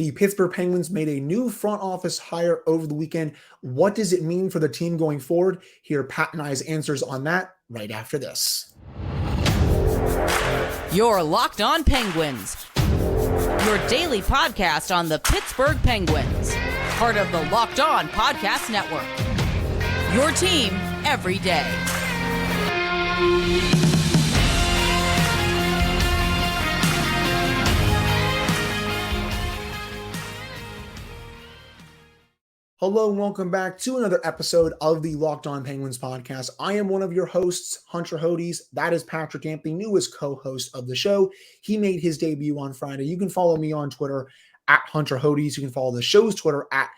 The Pittsburgh Penguins made a new front office hire over the weekend. What does it mean for the team going forward? Here, Pat and I's answers on that right after this. You're Locked On Penguins, your daily podcast on the Pittsburgh Penguins, part of the Locked On Podcast Network. Your team every day. Hello and welcome back to another episode of the Locked On Penguins podcast. I am one of your hosts, Hunter Hodes. That is Patrick Amp, the newest co-host of the show. He made his debut on Friday. You can follow me on Twitter at Hunter Hodes. You can follow the show's Twitter at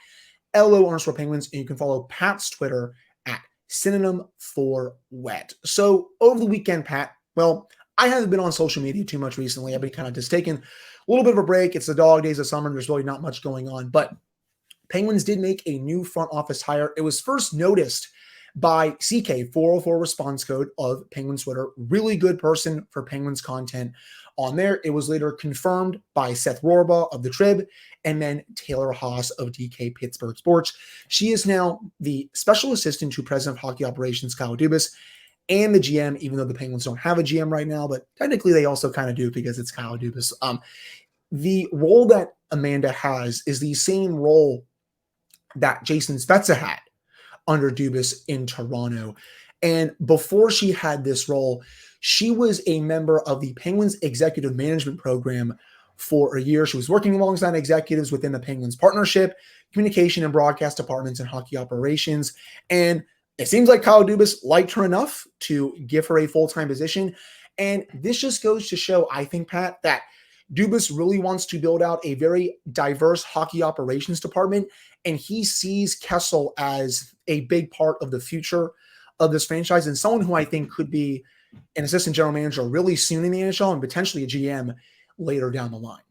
LO_Penguins. And you can follow Pat's Twitter at Synonym for Wet. So over the weekend, Pat, well, I haven't been on social media too much recently. I've been kind of just taking a little bit of a break. It's the dog days of summer. And there's really not much going on, but Penguins did make a new front office hire. It was first noticed by CK 404 response code of Penguins Twitter. Really good person for Penguins content on there. It was later confirmed by Seth Rohrbaugh of the Trib and then Taylor Haas of DK Pittsburgh Sports. She is now the special assistant to President of Hockey Operations Kyle Dubas and the GM, even though the Penguins don't have a GM right now, but technically they also kind of do because it's Kyle Dubas. The role that Amanda has is the same role that Jason Spezza had under Dubas in Toronto. And before she had this role, she was a member of the Penguins executive management program for a year. She was working alongside executives within the Penguins partnership, communication and broadcast departments, and hockey operations. And it seems like Kyle Dubas liked her enough to give her a full-time position. And this just goes to show, I think, Pat, that Dubas really wants to build out a very diverse hockey operations department, and he sees Kessel as a big part of the future of this franchise and someone who I think could be an assistant general manager really soon in the NHL and potentially a GM later down the line.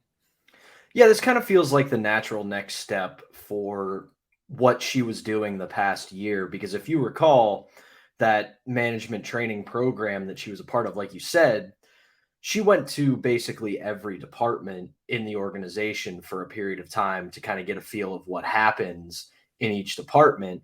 Yeah, this kind of feels like the natural next step for what she was doing the past year, because if you recall that management training program that she was a part of, like you said, she went to basically every department in the organization for a period of time to kind of get a feel of what happens in each department.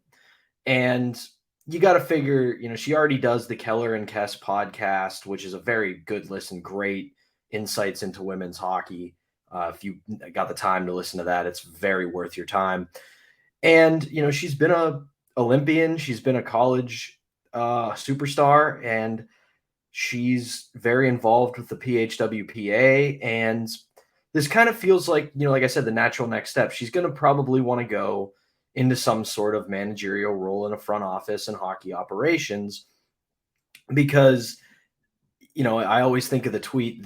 And you got to figure, she already does the Keller and Kess podcast, which is a very good listen, great insights into women's hockey. If you got the time to listen to that, it's very worth your time. And, she's been a Olympian. She's been a college superstar, and she's very involved with the PHWPA, and this kind of feels like, like I said, the natural next step. She's going to probably want to go into some sort of managerial role in a front office and hockey operations because, I always think of the tweet,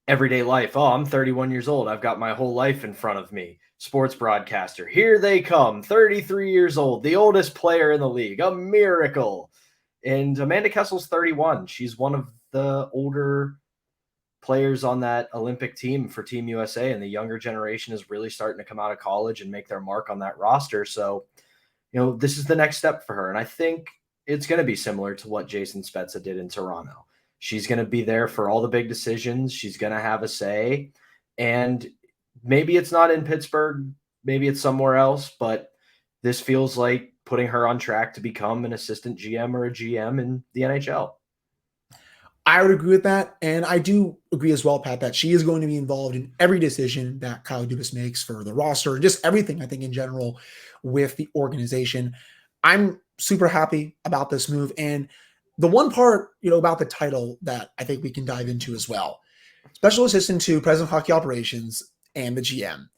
everyday life. Oh, I'm 31 years old. I've got my whole life in front of me. Sports broadcaster. Here they come. 33 years old. The oldest player in the league. A miracle. And Amanda Kessel's 31. She's one of the older players on that Olympic team for Team USA, and the younger generation is really starting to come out of college and make their mark on that roster. So, this is the next step for her. And I think it's going to be similar to what Jason Spezza did in Toronto. She's going to be there for all the big decisions. She's going to have a say. And maybe it's not in Pittsburgh, maybe it's somewhere else, but this feels like putting her on track to become an assistant GM or a GM in the NHL. I would agree with that. And I do agree as well, Pat, that she is going to be involved in every decision that Kyle Dubas makes for the roster and just everything, I think, in general with the organization. I'm super happy about this move. And the one part, about the title that I think we can dive into as well, special assistant to President of Hockey Operations and the GM.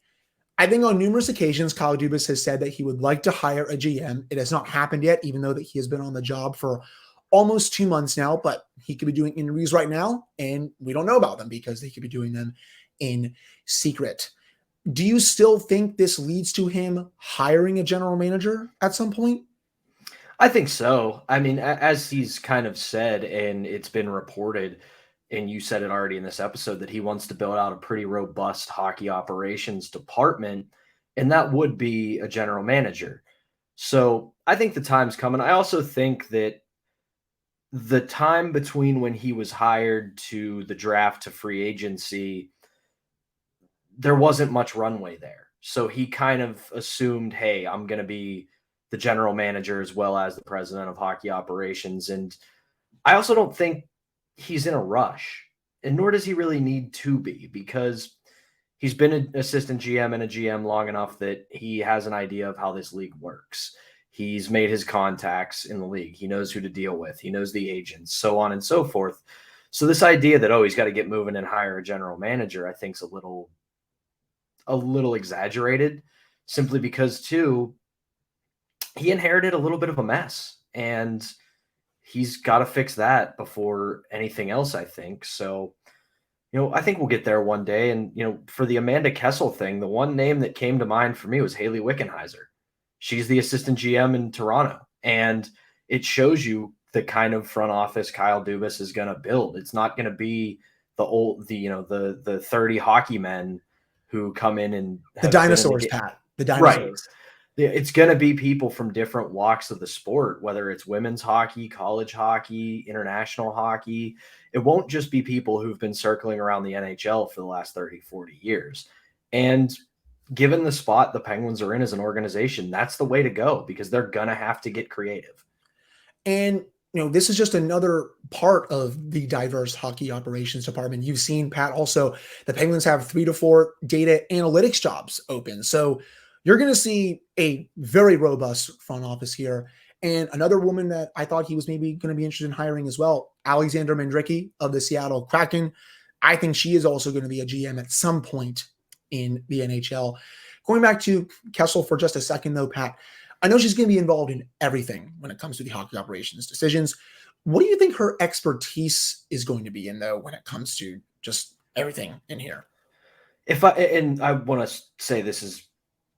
I think on numerous occasions, Kyle Dubas has said that he would like to hire a GM. It has not happened yet, even though that he has been on the job for almost 2 months now, but he could be doing interviews right now, and we don't know about them because they could be doing them in secret. Do you still think this leads to him hiring a general manager at some point? I think so. I mean, as he's kind of said, and it's been reported, and you said it already in this episode, that he wants to build out a pretty robust hockey operations department, and that would be a general manager. So I think the time's coming. I also think that the time between when he was hired to the draft to free agency, there wasn't much runway there. So he kind of assumed, hey, I'm going to be the general manager as well as the president of hockey operations. And I also don't think he's in a rush, and nor does he really need to be, because he's been an assistant GM and a GM long enough that he has an idea of how this league works. He's made his contacts in the league. He knows who to deal with. He knows the agents, so on and so forth. So this idea that, oh, he's got to get moving and hire a general manager, I think is a little exaggerated, simply because, too, he inherited a little bit of a mess, and he's got to fix that before anything else, I think. So, I think we'll get there one day. And, for the Amanda Kessel thing, the one name that came to mind for me was Haley Wickenheiser. She's the assistant GM in Toronto, and it shows you the kind of front office Kyle Dubas is going to build. It's not going to be the 30 hockey men who come in and the dinosaurs, Pat. The dinosaurs. Right. It's going to be people from different walks of the sport, whether it's women's hockey, college hockey, international hockey. It won't just be people who've been circling around the NHL for the last 30, 40 years. And given the spot the Penguins are in as an organization, that's the way to go, because they're going to have to get creative. And, this is just another part of the diverse hockey operations department. You've seen, Pat, also the Penguins have 3 to 4 data analytics jobs open. So you're going to see a very robust front office here. And another woman that I thought he was maybe going to be interested in hiring as well, Alexandra Mandrycky of the Seattle Kraken. I think she is also going to be a GM at some point in the NHL. Going back to Kessel for just a second, though, Pat, I know she's going to be involved in everything when it comes to the hockey operations decisions. What do you think her expertise is going to be in, though, when it comes to just everything in here? I want to say this is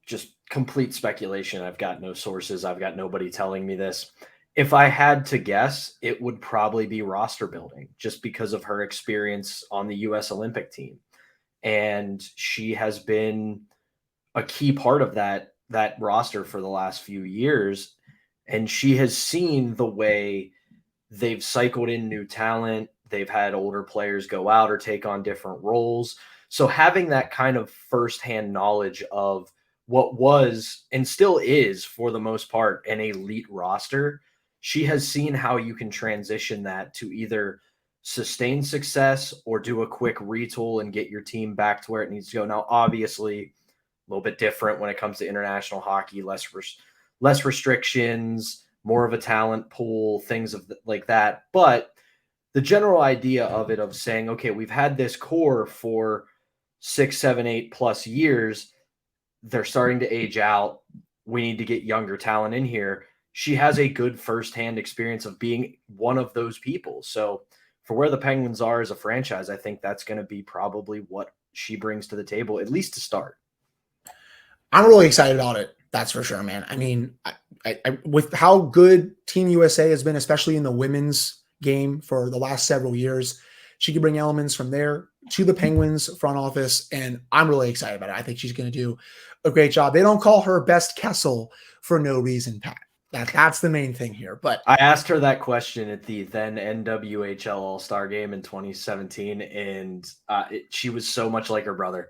just complete speculation. I've got no sources. I've got nobody telling me this. If I had to guess, it would probably be roster building, just because of her experience on the U.S. Olympic team. And she has been a key part of that roster for the last few years. And she has seen the way they've cycled in new talent. They've had older players go out or take on different roles. So having that kind of firsthand knowledge of what was and still is, for the most part, an elite roster, she has seen how you can transition that to either sustain success or do a quick retool and get your team back to where it needs to go. Now, obviously, a little bit different when it comes to international hockey, less restrictions, more of a talent pool, things like that. But the general idea of it, of saying, okay, we've had this core for 6, 7, 8+ years. They're starting to age out. We need to get younger talent in here. She has a good firsthand experience of being one of those people. So for where the Penguins are as a franchise, I think that's going to be probably what she brings to the table, at least to start. I'm really excited about it. That's for sure, man. I mean, I with how good Team USA has been, especially in the women's game for the last several years, she could bring elements from there to the Penguins front office, and I'm really excited about it. I think she's going to do a great job. They don't call her Best Kessel for no reason, Pat. That's the main thing here. But I asked her that question at the then NWHL All-Star game in 2017, and she was so much like her brother.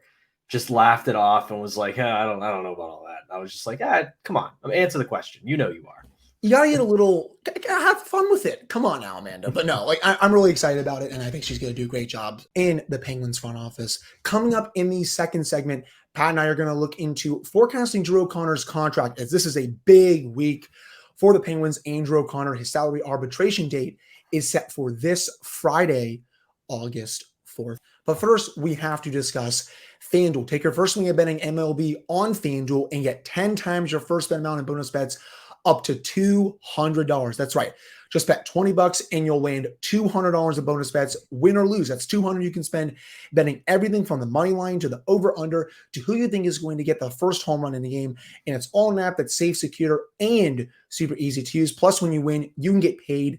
Just laughed it off and was like, I don't know about all that. I was just like, come on, answer the question. You know you are. You gotta get a little, have fun with it. Come on now, Amanda. But no, I'm really excited about it, and I think she's gonna do a great job in the Penguins front office. Coming up in the second segment, Pat and I are gonna look into forecasting Drew O'Connor's contract, as this is a big week for the Penguins and Drew O'Connor. His salary arbitration date is set for this Friday, August 4th. But first, we have to discuss FanDuel. Take your first swing at betting MLB on FanDuel and get 10 times your first bet amount in bonus bets up to $200. That's right. Just bet $20 and you'll land $200 in bonus bets, win or lose. That's $200 you can spend betting everything from the money line to the over-under to who you think is going to get the first home run in the game. And it's all in an app that's safe, secure, and super easy to use. Plus, when you win, you can get paid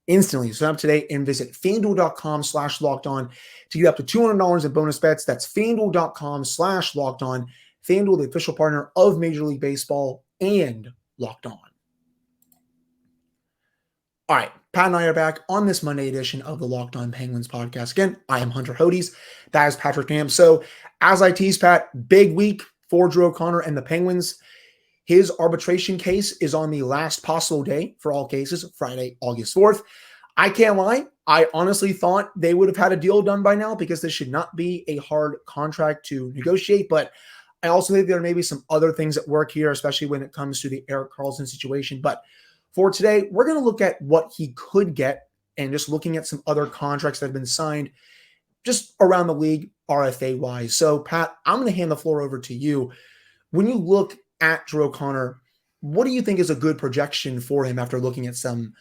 instantly. Sign up today and visit FanDuel.com/lockedon to get up to $200 in bonus bets. That's FanDuel.com/lockedon. FanDuel, the official partner of Major League Baseball and Locked On. All right, Pat and I are back on this Monday edition of the Locked On Penguins podcast. Again, I am Hunter Hodes. That is Patrick Ham. So as I teased, Pat, big week for Drew O'Connor and the Penguins. His arbitration case is on the last possible day for all cases, Friday, August 4th. I can't lie. I honestly thought they would have had a deal done by now because this should not be a hard contract to negotiate. But I also think there may be some other things at work here, especially when it comes to the Erik Karlsson situation. But for today, we're going to look at what he could get and just looking at some other contracts that have been signed just around the league, RFA-wise. So, Pat, I'm going to hand the floor over to you. When you look at Drew O'Connor, what do you think is a good projection for him after looking at some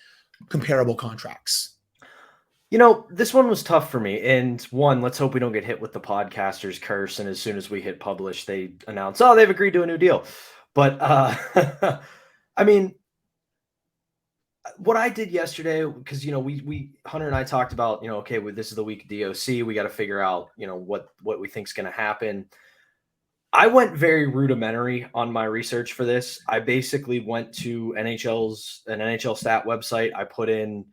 comparable contracts? This one was tough for me. And one, let's hope we don't get hit with the podcaster's curse. And as soon as we hit publish, they announce, oh, they've agreed to a new deal. But, I mean, what I did yesterday, because, we Hunter and I talked about, okay, this is the week of DOC. We got to figure out, what we think is going to happen. I went very rudimentary on my research for this. I basically went to an NHL stat website. I put in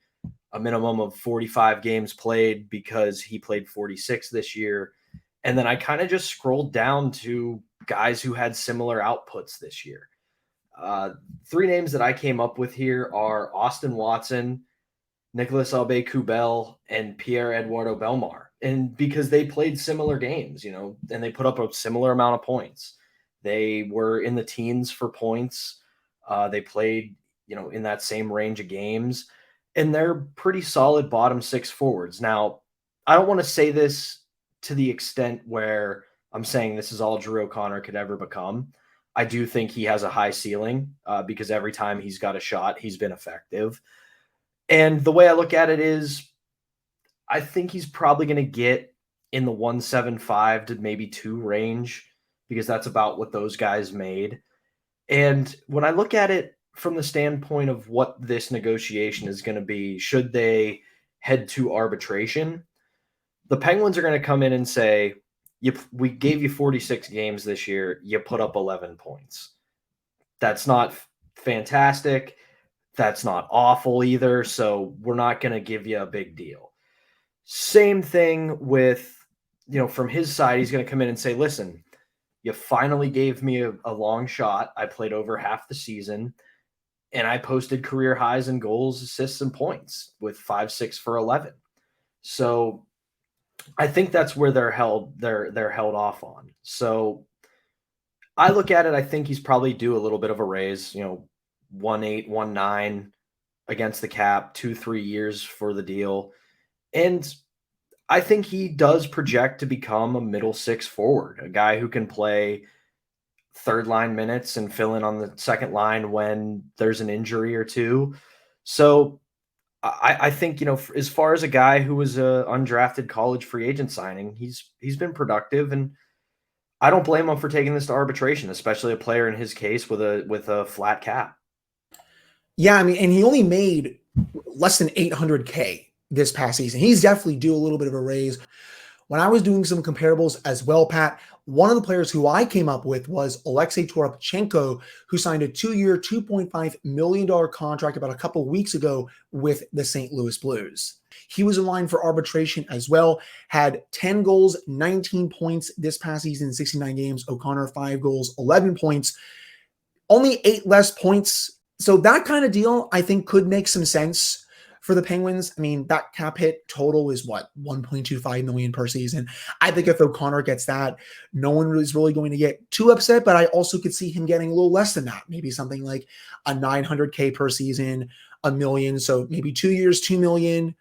a minimum of 45 games played because he played 46 this year. And then I kind of just scrolled down to guys who had similar outputs this year. Three names that I came up with here are Austin Watson, Nicolas Aube-Kubel, and Pierre-Eduardo Bellemare. And because they played similar games, and they put up a similar amount of points. They were in the teens for points. They played, in that same range of games. And they're pretty solid bottom six forwards. Now, I don't want to say this to the extent where I'm saying this is all Drew O'Connor could ever become. I do think he has a high ceiling because every time he's got a shot, he's been effective. And the way I look at it is I think he's probably going to get in the 1.75 to maybe 2 range because that's about what those guys made. And when I look at it from the standpoint of what this negotiation is going to be, should they head to arbitration, the Penguins are going to come in and say, we gave you 46 games this year. You put up 11 points. That's not fantastic. That's not awful either. So we're not going to give you a big deal. Same thing with, from his side, he's going to come in and say, listen, you finally gave me a long shot. I played over half the season and I posted career highs in goals, assists, and points with 5, 6 for 11. So I think that's where they're held off on. So I look at it, I think he's probably due a little bit of a raise, 1.8, 1.9 against the cap, 2-3 years for the deal. And I think he does project to become a middle six forward, a guy who can play third line minutes and fill in on the second line when there's an injury or two. So I think, as far as a guy who was a undrafted college free agent signing, he's been productive, and I don't blame him for taking this to arbitration, especially a player in his case with a flat cap. Yeah, I mean, and he only made less than $800K this past season. He's definitely due a little bit of a raise. When I was doing some comparables as well, Pat, one of the players who I came up with was Alexei Toropchenko, who signed a 2-year, $2.5 million contract about a couple of weeks ago with the St. Louis Blues. He was in line for arbitration as well, had 10 goals, 19 points this past season in 69 games. O'Connor, 5 goals, 11 points, only 8 less points. So that kind of deal, I think, could make some sense for the Penguins. I mean, that cap hit total is what, $1.25 million per season. I think if O'Connor gets that, no one is really going to get too upset, but I also could see him getting a little less than that. Maybe something like a $900K per season, $1 million. So maybe 2 years, $2 million,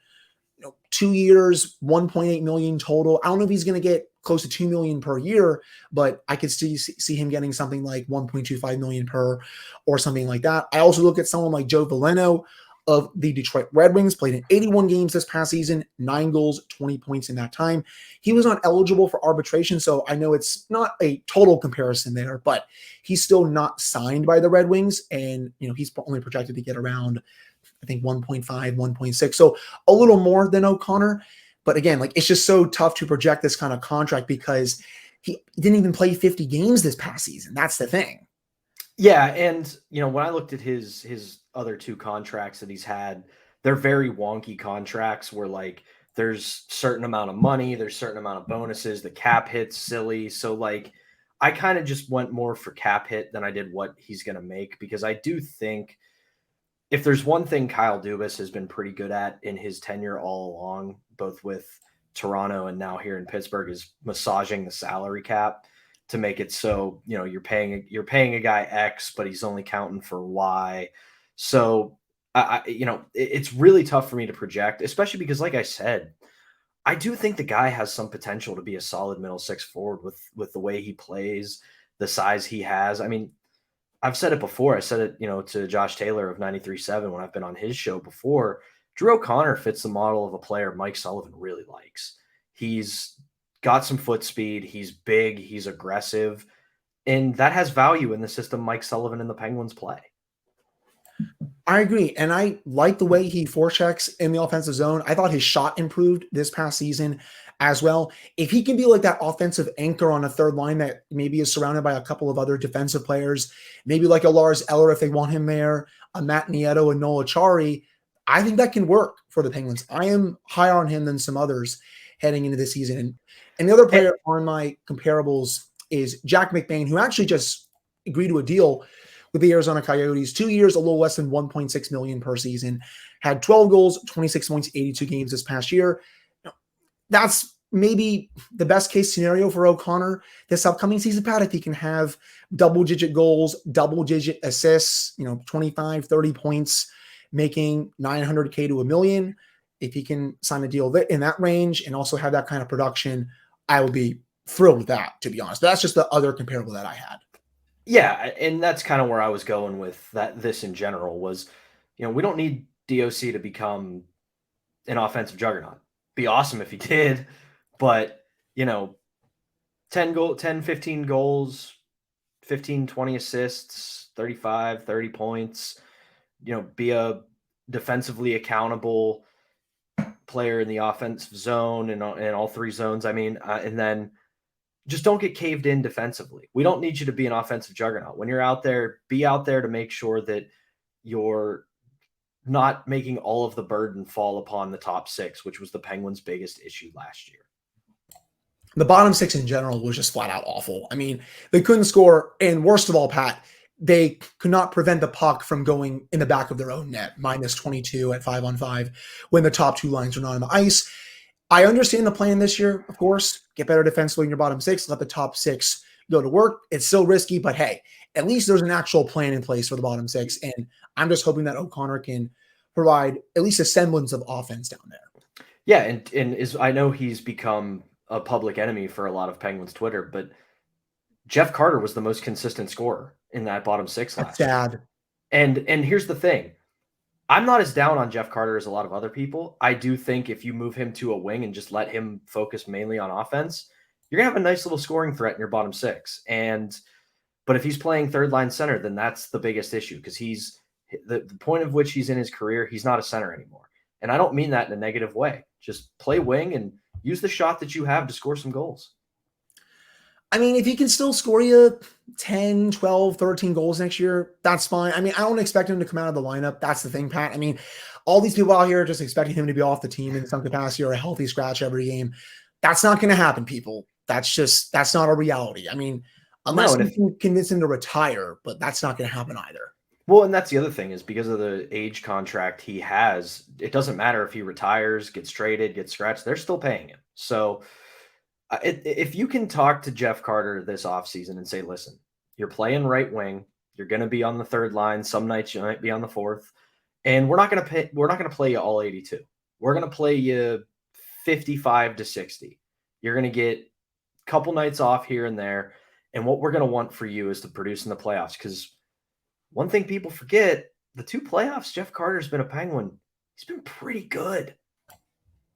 2 years, $1.8 million total. I don't know if he's going to get close to $2 million per year, but I could still see him getting something like $1.25 million per or something like that. I also look at someone like Joe Veleno of the Detroit Red Wings, played in 81 games this past season, 9 goals, 20 points in that time. He was not eligible for arbitration, so I know it's not a total comparison there, but he's still not signed by the Red Wings, and he's only projected to get around, I think, 1.5, 1.6, so a little more than O'Connor. But again, it's just so tough to project this kind of contract because he didn't even play 50 games this past season. That's the thing. Yeah, and when I looked at his other 2 contracts that he's had, they're very wonky contracts where there's certain amount of money, there's certain amount of bonuses, the cap hit's silly. So like I kind of just went more for cap hit than I did what he's going to make, because I do think if there's one thing Kyle Dubas has been pretty good at in his tenure all along, both with Toronto and now here in Pittsburgh, is massaging the salary cap to make it so, you're paying a guy X, but he's only counting for Y. So it's really tough for me to project, especially because, like I said, I do think the guy has some potential to be a solid middle six forward with the way he plays, the size he has. I mean, I've said it before. I said it, to Josh Taylor of 93.7 when I've been on his show before. Drew O'Connor fits the model of a player Mike Sullivan really likes. He's got some foot speed. He's big. He's aggressive. And that has value in the system Mike Sullivan and the Penguins play. I agree. And I like the way he forechecks in the offensive zone. I thought his shot improved this past season as well. If he can be like that offensive anchor on a third line that maybe is surrounded by a couple of other defensive players, maybe like a Lars Eller if they want him there, a Matt Nieto and Noah Chari, I think that can work for the Penguins. I am higher on him than some others heading into the season. And the other player on my comparables is Jack McBain, who actually just agreed to a deal with the Arizona Coyotes, 2 years, a little less than $1.6 million per season, had 12 goals, 26 points, 82 games this past year. That's maybe the best case scenario for O'Connor this upcoming season, Pat, if he can have double-digit goals, double-digit assists, 25, 30 points, making $900K to $1 million. If he can sign a deal in that range and also have that kind of production, I would be thrilled with that, to be honest. But that's just the other comparable that I had. Yeah, and that's kind of where I was going with that. This in general was, we don't need DOC to become an offensive juggernaut. Be awesome if he did, but 10, 15 goals, 15, 20 assists, 35, 30 points, be a defensively accountable player in the offensive zone and in all three zones. I mean, and then just don't get caved in defensively. We don't need you to be an offensive juggernaut. When you're out there, be out there to make sure that you're not making all of the burden fall upon the top six, which was the Penguins' biggest issue last year. The bottom six in general was just flat out awful. I mean, they couldn't score. And worst of all, Pat, they could not prevent the puck from going in the back of their own net, -22 at 5-on-5 when the top two lines are not on the ice. I understand the plan this year, of course. Get better defensively in your bottom six. Let the top six go to work. It's still risky, but hey, at least there's an actual plan in place for the bottom six. And I'm just hoping that O'Connor can provide at least a semblance of offense down there. Yeah, and I know he's become a public enemy for a lot of Penguins Twitter, but Jeff Carter was the most consistent scorer in that bottom six last year. That's sad. And here's the thing. I'm not as down on Jeff Carter as a lot of other people. I do think if you move him to a wing and just let him focus mainly on offense, you're going to have a nice little scoring threat in your bottom six. But if he's playing third line center, then that's the biggest issue, because he's the point of which he's in his career, he's not a center anymore. And I don't mean that in a negative way. Just play wing and use the shot that you have to score some goals. I mean, if he can still score you 10, 12, 13 goals next year, that's fine. I mean, I don't expect him to come out of the lineup. That's the thing, Pat. I mean, all these people out here are just expecting him to be off the team in some capacity or a healthy scratch every game. That's not going to happen, people. That's not a reality. I mean, unless you can convince him to retire, but that's not going to happen either. Well, and that's the other thing is because of the age contract he has, it doesn't matter if he retires, gets traded, gets scratched, they're still paying him. So if you can talk to Jeff Carter this offseason and say, listen, you're playing right wing, you're going to be on the third line. Some nights you might be on the fourth, and we're not going to play you all 82. We're going to play you 55 to 60. You're going to get a couple nights off here and there. And what we're going to want for you is to produce in the playoffs. Because one thing people forget, the two playoffs, Jeff Carter's been a Penguin. He's been pretty good.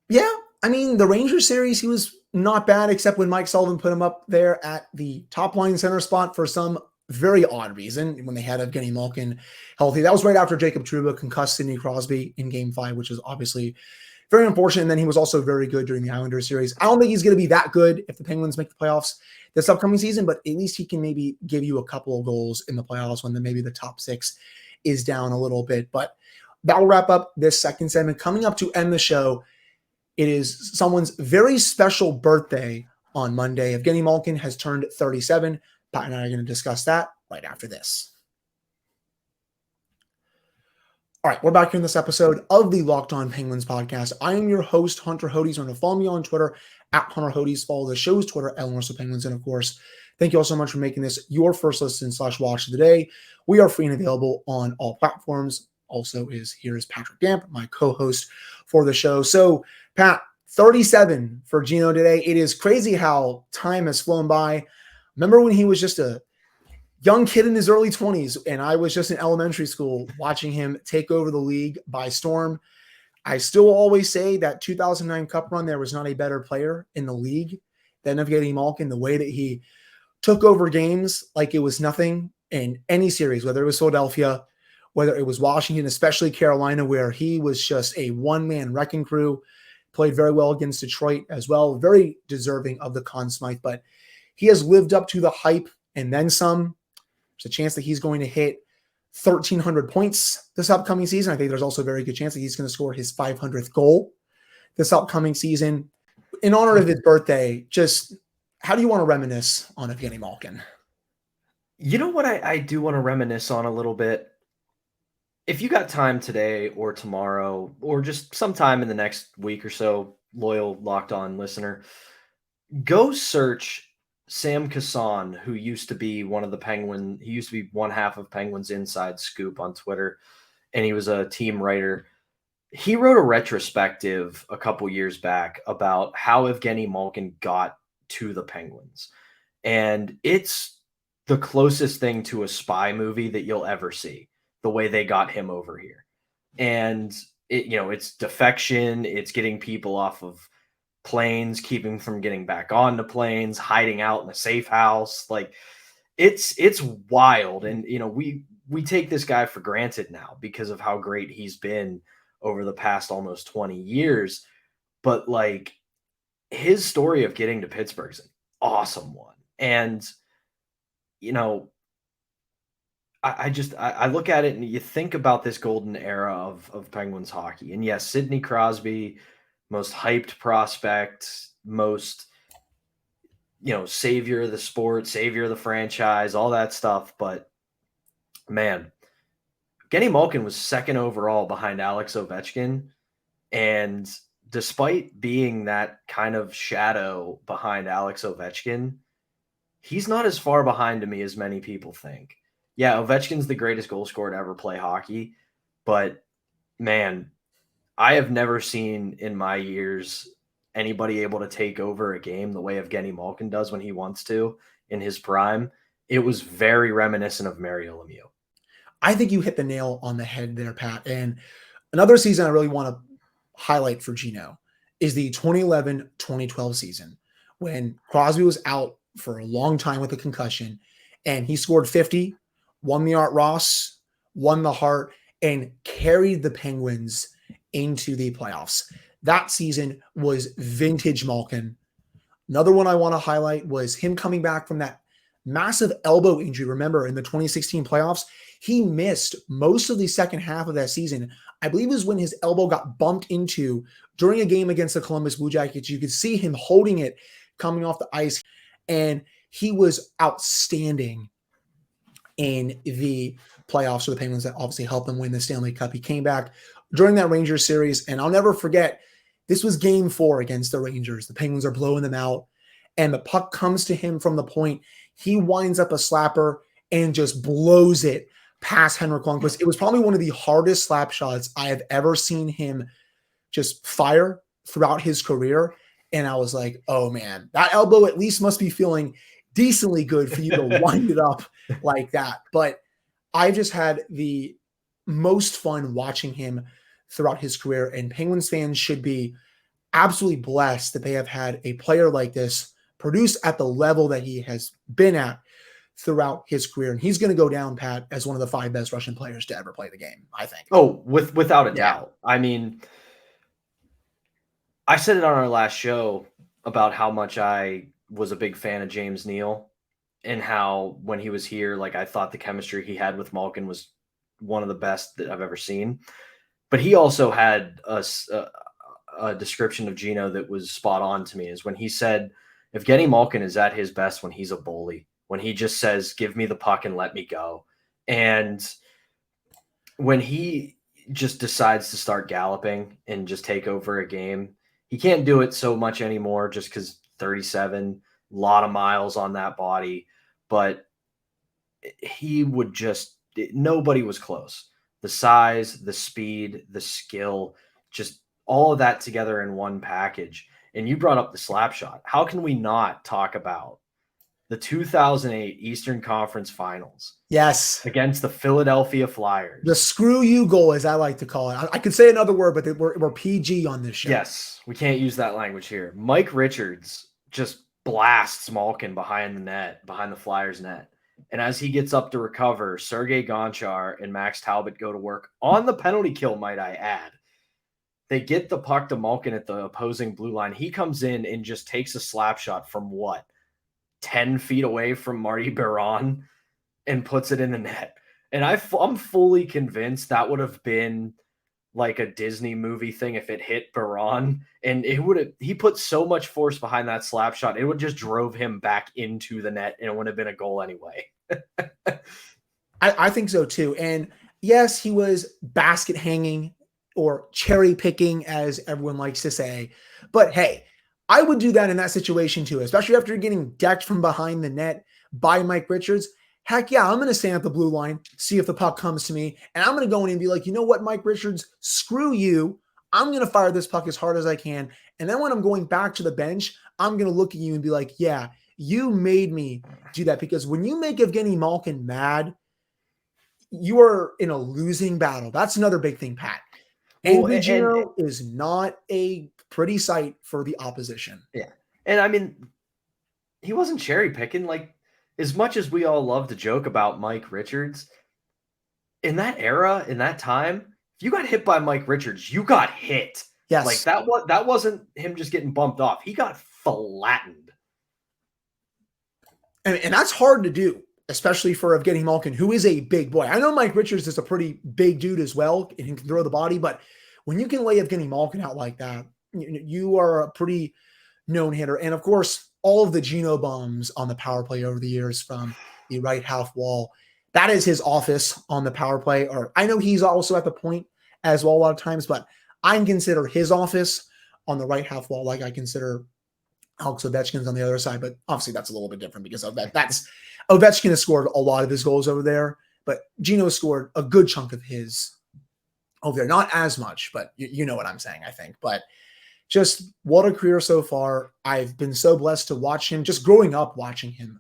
Yeah. I mean, the Rangers series, he was not bad, except when Mike Sullivan put him up there at the top line center spot for some very odd reason when they had Evgeni Malkin healthy. That was right after Jacob Trouba concussed Sidney Crosby in Game 5, which is obviously very unfortunate. And then he was also very good during the Islanders series. I don't think he's going to be that good if the Penguins make the playoffs this upcoming season, but at least he can maybe give you a couple of goals in the playoffs when maybe the top six is down a little bit. But that will wrap up this second segment. Coming up to end the show, It is someone's very special birthday on Monday. Evgeni Malkin has turned 37. Pat and I are going to discuss that right after this. All right, we're back here in this episode of the Locked On Penguins podcast. I am your host, Hunter Hodes. You want to follow me on Twitter at Hunter Hodes. Follow the show's Twitter at North Penguins. And of course, thank you all so much for making this your first listen / watch of the day. We are free and available on all platforms. Also here is Patrick Damp, my co-host for the show. So, Pat, 37 for Gino today. It is crazy how time has flown by. Remember when he was just a young kid in his early 20s, and I was just in elementary school watching him take over the league by storm. I still always say that 2009 Cup run, there was not a better player in the league than Evgeni Malkin. The way that he took over games like it was nothing in any series, whether it was Philadelphia, whether it was Washington, especially Carolina, where he was just a one-man wrecking crew, played very well against Detroit as well, very deserving of the Conn Smythe, but he has lived up to the hype and then some. There's a chance that he's going to hit 1,300 points this upcoming season. I think there's also a very good chance that he's going to score his 500th goal this upcoming season. In honor of his birthday, just how do you want to reminisce on Evgeni Malkin? You know what I do want to reminisce on a little bit? If you got time today or tomorrow or just sometime in the next week or so, loyal Locked On listener, go search Sam Kassan, who used to be one half of Penguins Inside Scoop on Twitter, and he was a team writer. He wrote a retrospective a couple years back about how Evgeni Malkin got to the Penguins. And it's the closest thing to a spy movie that you'll ever see, the way they got him over here. And it's defection, it's getting people off of planes, keeping them from getting back onto planes, hiding out in a safe house. Like it's wild. And, we take this guy for granted now because of how great he's been over the past almost 20 years. But like his story of getting to Pittsburgh is an awesome one. And, I look at it and you think about this golden era of Penguins hockey. And yes, Sidney Crosby, most hyped prospect, most, savior of the sport, savior of the franchise, all that stuff. But man, Evgeni Malkin was second overall behind Alex Ovechkin. And despite being that kind of shadow behind Alex Ovechkin, he's not as far behind to me as many people think. Yeah, Ovechkin's the greatest goal scorer to ever play hockey, but man, I have never seen in my years anybody able to take over a game the way Evgeni Malkin does when he wants to in his prime. It was very reminiscent of Mario Lemieux. I think you hit the nail on the head there, Pat. And another season I really want to highlight for Gino is the 2011-2012 season when Crosby was out for a long time with a concussion and he scored 50, won the Art Ross, won the Hart, and carried the Penguins into the playoffs. That season was vintage Malkin. Another one I want to highlight was him coming back from that massive elbow injury. Remember, in the 2016 playoffs, he missed most of the second half of that season. I believe it was when his elbow got bumped into during a game against the Columbus Blue Jackets. You could see him holding it coming off the ice, and he was outstanding in the playoffs for the Penguins. That obviously helped them win the Stanley Cup. He came back during that Rangers series, and I'll never forget, this was game 4 against the Rangers. The Penguins are blowing them out, and the puck comes to him from the point. He winds up a slapper and just blows it past Henrik Lundqvist. It was probably one of the hardest slap shots I have ever seen him just fire throughout his career. And I was like, oh man, that elbow at least must be feeling decently good for you to wind it up like that. But I just had the most fun watching him throughout his career, and Penguins fans should be absolutely blessed that they have had a player like this produce at the level that he has been at throughout his career. And he's going to go down, Pat, as one of the 5 best Russian players to ever play the game, I think. Oh, without a doubt. I mean, I said it on our last show about how much I was a big fan of James Neal and how when he was here, like I thought the chemistry he had with Malkin was one of the best that I've ever seen. But he also had a a description of Gino that was spot on to me is when he said, Evgeni Malkin is at his best when he's a bully, when he just says, give me the puck and let me go. And when he just decides to start galloping and just take over a game, he can't do it so much anymore just because 37, a lot of miles on that body. But he would just, nobody was close. The size, the speed, the skill, just all of that together in one package. And you brought up the slap shot. How can we not talk about the 2008 Eastern Conference Finals? Yes. Against the Philadelphia Flyers. The screw you goal, as I like to call it. I could say another word, but we're PG on this show. Yes, we can't use that language here. Mike Richards just blasts Malkin behind the net, behind the Flyers net. And as he gets up to recover, Sergei Gonchar and Max Talbot go to work on the penalty kill, might I add. They get the puck to Malkin at the opposing blue line. He comes in and just takes a slap shot from 10 feet away from Marty Biron and puts it in the net. And I'm fully convinced that would have been like a Disney movie thing if it hit Biron. And he put so much force behind that slap shot, it would just drove him back into the net and it would have been a goal anyway. I think so too. And yes, he was basket hanging or cherry picking, as everyone likes to say. But hey, I would do that in that situation too, especially after getting decked from behind the net by Mike Richards. Heck yeah, I'm going to stand at the blue line, see if the puck comes to me, and I'm going to go in and be like, you know what, Mike Richards, screw you. I'm going to fire this puck as hard as I can. And then when I'm going back to the bench, I'm going to look at you and be like, yeah, you made me do that. Because when you make Evgeni Malkin mad, you are in a losing battle. That's another big thing, Pat. Angry Gino is not a pretty sight for the opposition. Yeah. And I mean, he wasn't cherry picking. Like, as much as we all love to joke about Mike Richards, in that era, in that time, if you got hit by Mike Richards, you got hit. Yes. Like that wasn't him just getting bumped off. He got flattened. And that's hard to do, especially for Evgeni Malkin, who is a big boy. I know Mike Richards is a pretty big dude as well, and he can throw the body, but when you can lay Evgeni Malkin out like that, you are a pretty known hitter. And of course, all of the Gino bombs on the power play over the years from the right half wall, that is his office on the power play. Or I know he's also at the point as well a lot of times, but I consider his office on the right half wall like I consider Alex Ovechkin's on the other side. But obviously that's a little bit different because of that. Ovechkin has scored a lot of his goals over there, but Gino scored a good chunk of his over there. Not as much, but you know what I'm saying, I think. But just what a career so far. I've been so blessed to watch him, just growing up watching him,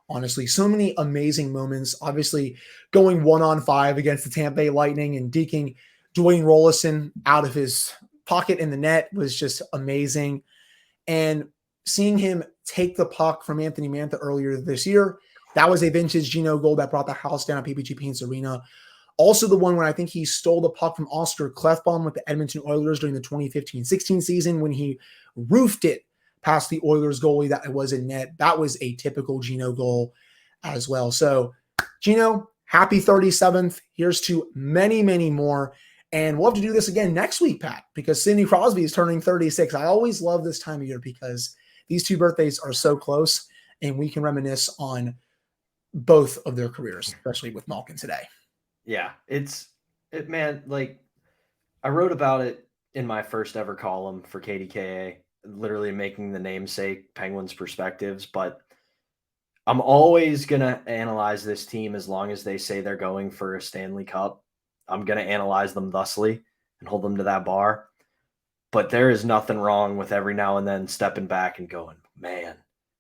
honestly. So many amazing moments. Obviously, going 1-on-5 against the Tampa Bay Lightning and deking Dwayne Rollison out of his pocket in the net was just amazing. And seeing him take the puck from Anthony Mantha earlier this year, that was a vintage Gino goal that brought the house down at PPG Paints Arena. Also the one when I think he stole the puck from Oscar Klefbom with the Edmonton Oilers during the 2015-16 season when he roofed it past the Oilers goalie that was in net. That was a typical Gino goal as well. So Gino, happy 37th. Here's to many, many more. And we'll have to do this again next week, Pat, because Sidney Crosby is turning 36. I always love this time of year because these two birthdays are so close and we can reminisce on both of their careers, especially with Malkin today. Yeah, man, like I wrote about it in my first ever column for KDKA, literally making the namesake Penguins perspectives, but I'm always going to analyze this team as long as they say they're going for a Stanley Cup. I'm going to analyze them thusly and hold them to that bar. But there is nothing wrong with every now and then stepping back and going, man,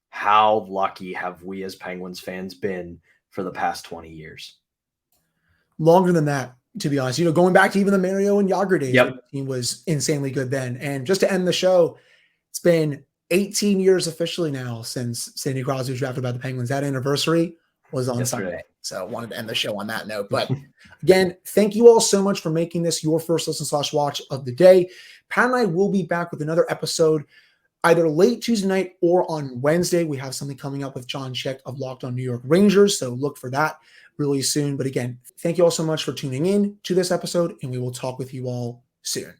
how lucky have we as Penguins fans been for the past 20 years? Longer than that, to be honest. Going back to even the Mario and Yager days, yep. The team was insanely good then. And just to end the show, it's been 18 years officially now since Sidney Crosby was drafted by the Penguins. That anniversary was on Sunday. So I wanted to end the show on that note. But again, thank you all so much for making this your first listen/watch of the day. Pat and I will be back with another episode either late Tuesday night or on Wednesday. We have something coming up with John Scheck of Locked On New York Rangers. So look for that really soon. But again, thank you all so much for tuning in to this episode, and we will talk with you all soon.